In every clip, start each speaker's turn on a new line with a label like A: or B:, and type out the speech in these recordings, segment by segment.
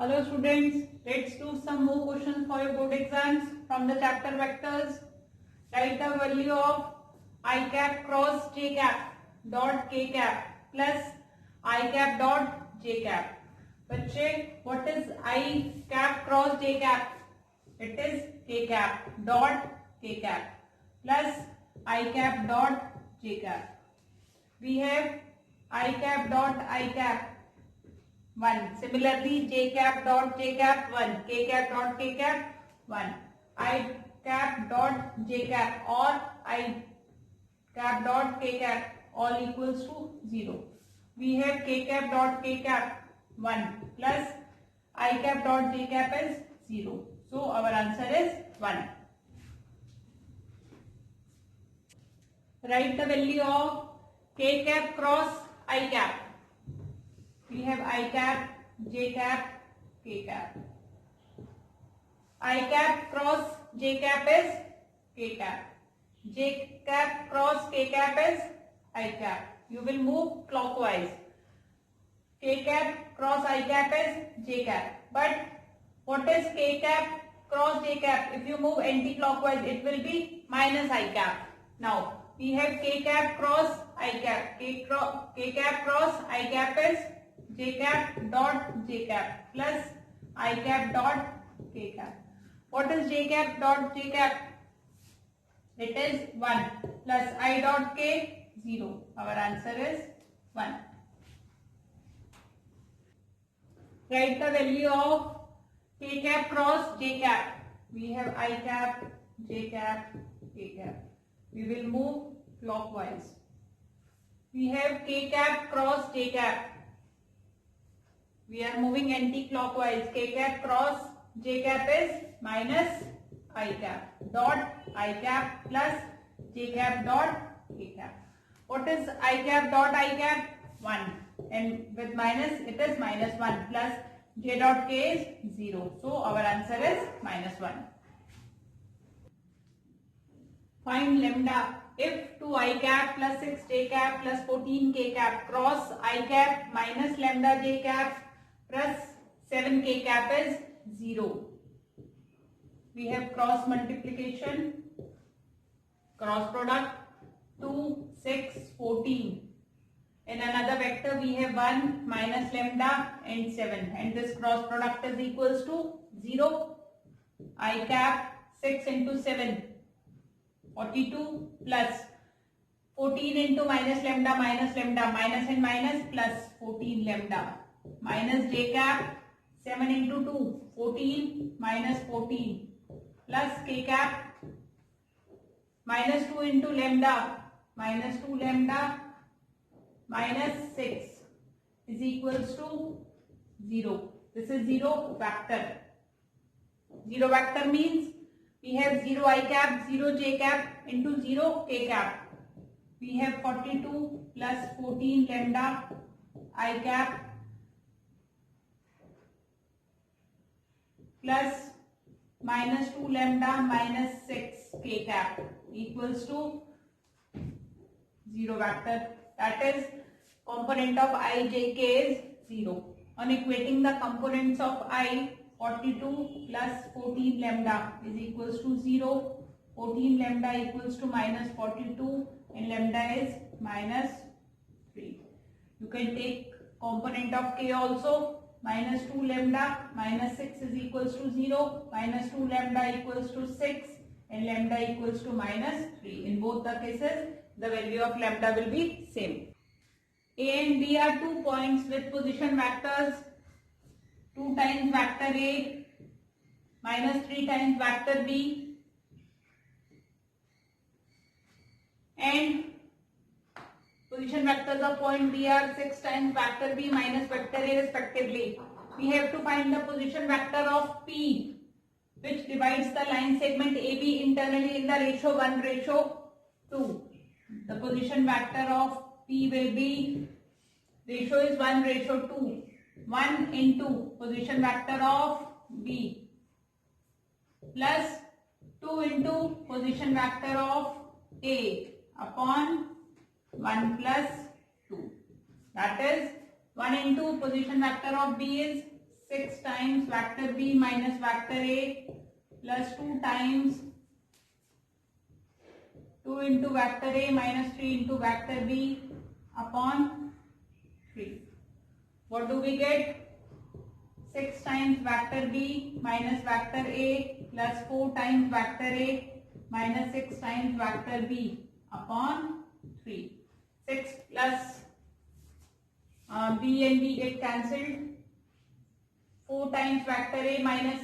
A: Hello students, let's do some more questions for your board exams from the chapter vectors. Write the value of I cap cross j cap dot k cap plus I cap dot j cap. बच्चे, what is I cap cross j cap? It is k cap dot k cap plus I cap dot j cap. We have I cap dot I cap 1. Similarly, j cap dot j cap 1, k cap dot k cap 1, I cap dot j cap or I cap dot k cap all equals to 0. We have k cap dot k cap 1 plus I cap dot j cap is 0. So our answer is 1. Write the value of k cap cross I cap. We have I cap, j cap, k cap. I cap cross j cap is k cap. J cap cross k cap is I cap. You will move clockwise. K cap cross I cap is j cap. But what is k cap cross j cap? If you move anti-clockwise, it will be minus I cap. Now we have k cap cross I cap. K cap cross I cap is j cap dot j cap plus I cap dot k cap. What is j cap dot j cap? It is 1 plus I dot k 0. Our answer is 1. Write the value of k cap cross j cap. We have I cap, j cap, k cap. We will move clockwise. We have k cap cross j cap. We are moving anti-clockwise. K cap cross j cap is minus I cap dot I cap plus j cap dot k cap. What is I cap dot I cap? 1, and with minus it is minus 1 plus j dot k is 0. So our answer is minus 1. Find lambda if 2I cap plus 6j cap plus 14k cap cross I cap minus lambda j cap plus 7k cap is 0. We have cross multiplication, cross product 2, 6, 14. In another vector we have 1 minus lambda and 7, and this cross product is equals to 0. I cap 6 into 7, 42 plus 14 into minus lambda, minus and minus plus 14 lambda minus j cap 7 into 2, 14 minus 14 plus k cap minus 2 into lambda minus 2 lambda minus 6 is equals to 0. This is 0 vector. 0 vector means we have 0 I cap, 0 j cap into 0 k cap. We have 42 plus 14 lambda I cap plus minus 2 lambda minus 6 k cap equals to 0 vector. That is component of I j k is 0. On equating the components of I, 42 plus 14 lambda is equals to 0. 14 lambda equals to minus 42 and lambda is minus 3. You can take component of k also. Minus 2 lambda minus 6 is equals to 0. Minus 2 lambda equals to 6 and lambda equals to minus 3. In both the cases, the value of lambda will be same. A and B are 2 points with position vectors 2 times vector A minus 3 times vector B and position vectors of point B are 6 times vector B minus vector A respectively. We have to find the position vector of P which divides the line segment AB internally in the ratio 1:2. The position vector of P will be, ratio is 1:2. 1 into position vector of B plus 2 into position vector of A upon 1 plus 2. That is 1 into position vector of B is 6 times vector b minus vector a plus 2 times 2 into vector a minus 3 into vector b upon 3. What do we get? 6 times vector b minus vector a plus 4 times vector a minus 6 times vector b upon 3. 6 plus b and b get cancelled. 4 times vector a minus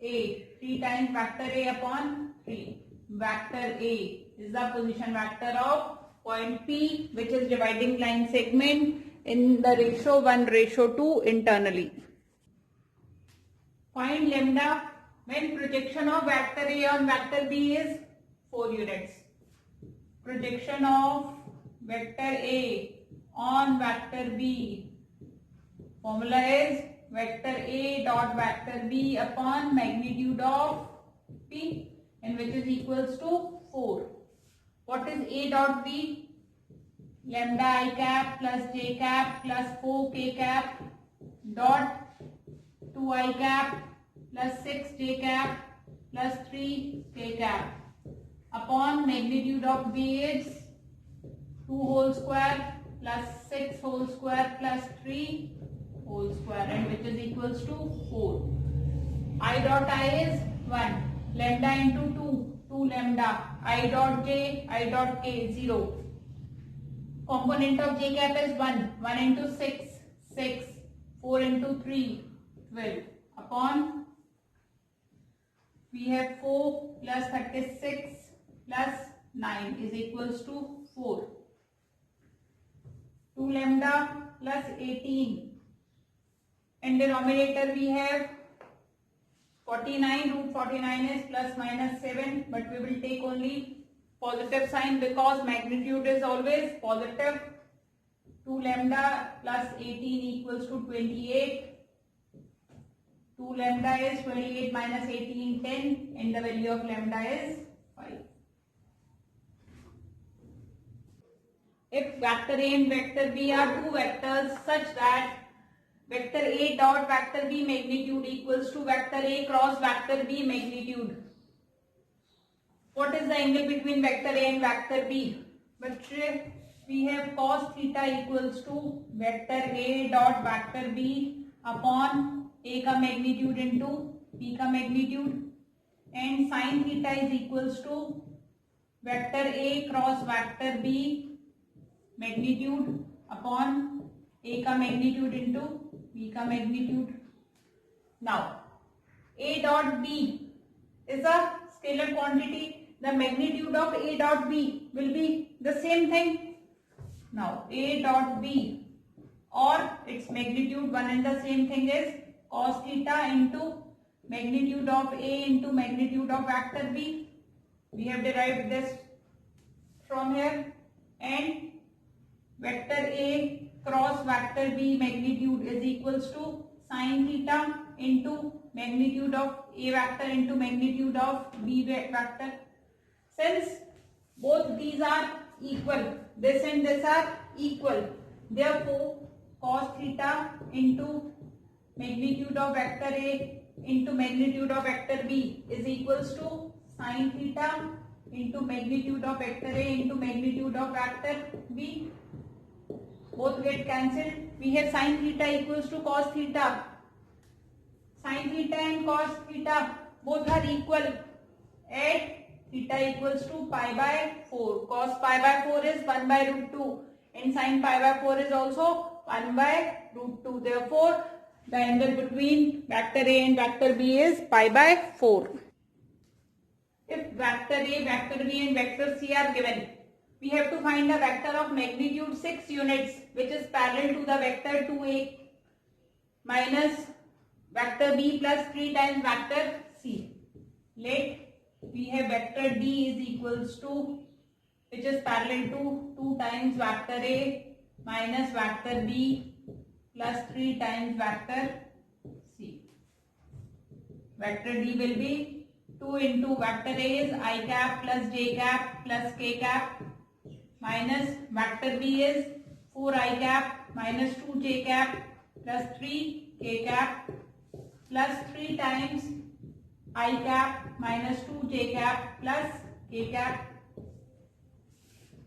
A: a, 3 times vector a upon 3. Vector a is the position vector of point P, which is dividing line segment in the ratio 1:2 internally. Find lambda when projection of vector a on vector b is 4 units. Projection of vector a on vector b, formula is vector a dot vector b upon magnitude of p, and which is equals to 4. What is a dot b? Lambda I cap plus j cap plus 4k cap dot 2 I cap plus 6 j cap plus 3 k cap upon magnitude of b is 2 whole square plus 6 whole square plus 3 whole square, and which is equals to 4. I dot I is 1. Lambda into 2 lambda. I dot j, I dot k 0. Component of j cap is 1. 1 into 6, 6. 4 into 3, 12. Upon, we have 4 plus 36 plus 9 is equals to 4. 2 lambda plus 18. In denominator we have 49, root 49 is plus minus 7, but we will take only positive sign because magnitude is always positive. 2 lambda plus 18 equals to 28. 2 lambda is 28 minus 18, 10, and the value of lambda is 5. If vector A and vector B are two vectors such that vector A dot vector B magnitude equals to vector A cross vector B magnitude, what is the angle between vector A and vector B? But we have cos theta equals to vector A dot vector B upon A का magnitude into B का magnitude, and sin theta is equals to vector A cross vector B magnitude upon A का magnitude into B का magnitude. Now, A dot B is a scalar quantity. The magnitude of A dot B will be the same thing. Now, A dot B or its magnitude one and the same thing is cos theta into magnitude of A into magnitude of vector B. We have derived this from here, and vector A cross vector B magnitude is equals to sin theta into magnitude of A vector into magnitude of B vector. Since both these are equal, this and this are equal, therefore cos theta into magnitude of vector A into magnitude of vector B is equals to sin theta into magnitude of vector A into magnitude of vector B. Both get cancelled. We have sin theta equals to cos theta. Sin theta and cos theta both are equal at theta equals to pi by 4. Cos pi by 4 is 1 by root 2 and sin pi by 4 is also 1 by root 2. Therefore, the angle between vector A and vector B is pi by 4. If vector A, vector B and vector C are given, we have to find a vector of magnitude 6 units which is parallel to the vector 2A minus vector B plus 3 times vector C. Let we have vector D is equals to, which is parallel to 2 times vector A minus vector B plus 3 times vector C. Vector D will be 2 into vector A is I cap plus j cap plus k cap minus vector B is 4 I cap minus 2 j cap plus 3 k cap plus 3 times I cap minus 2 j cap plus k cap.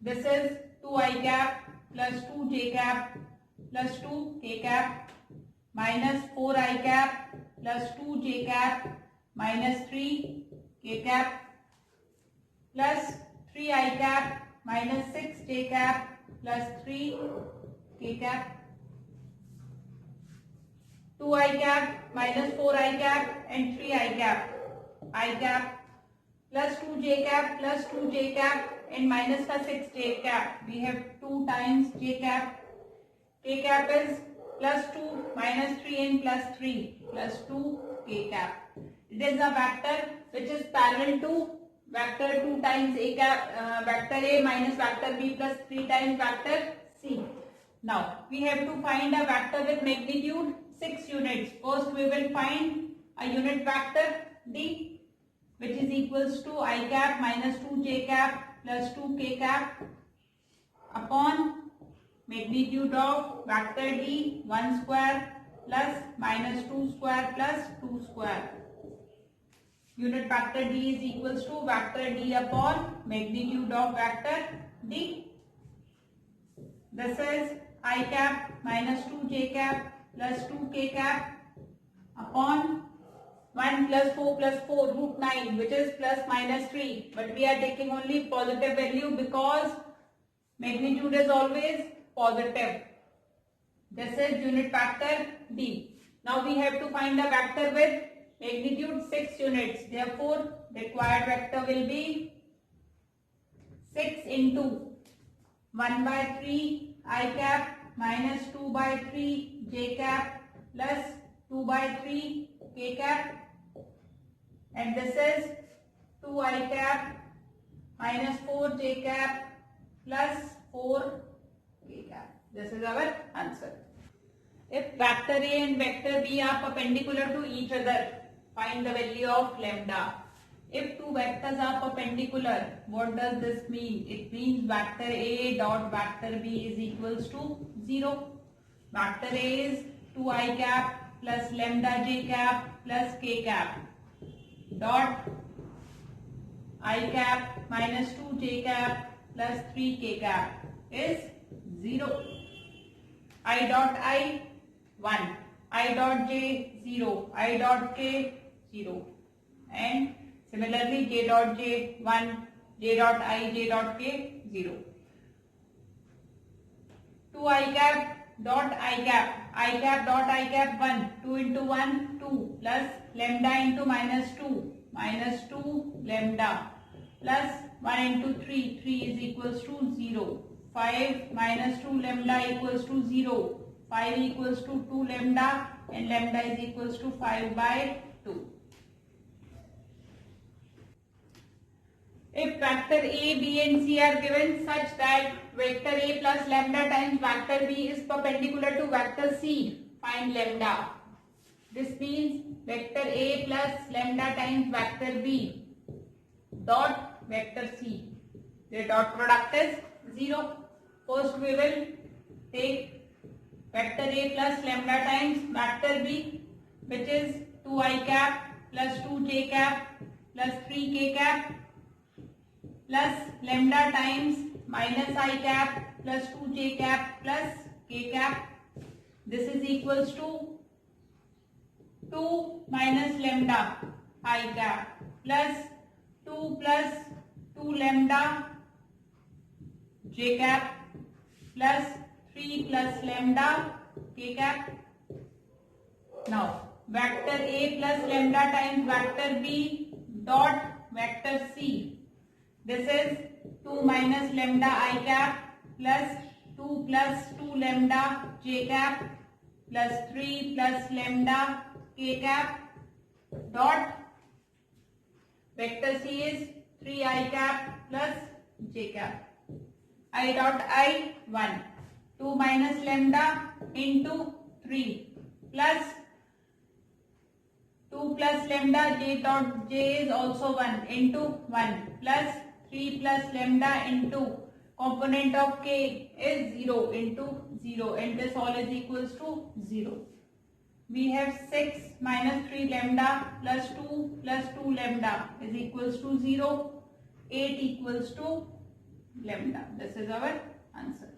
A: This is 2 I cap plus 2 j cap plus 2 k cap minus 4 I cap plus 2 j cap minus 3 k cap plus 3 I cap minus 6 j cap plus 3 k cap. 2 I cap minus 4 I cap and 3 I cap. I cap plus 2 j cap plus 2 j cap and minus का 6 j cap. We have 2 times j cap. K cap is plus 2 minus 3 and plus 3 plus 2 k cap. It is a vector which is parallel to vector 2 times a cap, vector A minus vector B plus 3 times vector C. Now we have to find a vector with magnitude 6 units. First we will find a unit vector D, which is equals to I cap minus 2 j cap plus 2 k cap upon magnitude of vector D 1 square plus minus 2 square plus 2 square. Unit vector D is equals to vector D upon magnitude of vector D. This is I cap minus 2 j cap plus 2 k cap upon 1 plus 4 plus 4 root 9, which is plus minus 3, but we are taking only positive value because magnitude is always positive. This is unit vector D. Now we have to find a vector with magnitude 6 units. Therefore required vector will be 6 into 1 by 3 I cap minus 2 by 3 j cap plus 2 by 3 k cap, and this is 2 I cap minus 4 j cap plus 4 k cap. This is our answer. If vector A and vector B are perpendicular to each other, find the value of lambda. If two vectors are perpendicular, what does this mean? It means vector A dot vector B is equals to 0. Vector A is 2 I cap plus lambda j cap plus k cap dot I cap minus 2 j cap plus 3 k cap is 0. I dot I 1, I dot j 0, I dot k 0, and similarly j dot j 1, j dot I, j dot k 0. 2 I cap dot I cap dot I cap 1, 2 into 1 2 plus lambda into minus 2 lambda plus 1 into 3 is equals to 0. 5 minus 2 lambda equals to 0. 5 equals to 2 lambda and lambda is equals to 5 by 2. If vector A, B and C are given such that vector A plus lambda times vector B is perpendicular to vector C, find lambda. This means vector A plus lambda times vector B dot vector C. Their dot product is 0. First we will take vector A plus lambda times vector B, which is 2 I cap plus 2 j cap plus 3 k cap plus lambda times minus I cap plus 2 j cap plus k cap. This is equals to 2 minus lambda I cap plus 2 plus 2 lambda j cap plus 3 plus lambda k cap. Now vector A plus lambda times vector B dot vector C. This is 2 minus lambda I cap plus 2 plus 2 lambda j cap plus 3 plus lambda k cap dot vector C is 3 I cap plus j cap. I dot I 1, 2 minus lambda into 3 plus 2 plus lambda j dot j is also 1 into 1 plus 3 plus lambda into component of k is 0 into 0, and this all is equals to 0. we have 6 minus 3 lambda plus 2 lambda is equals to 0. 8 equals to lambda. This is our answer.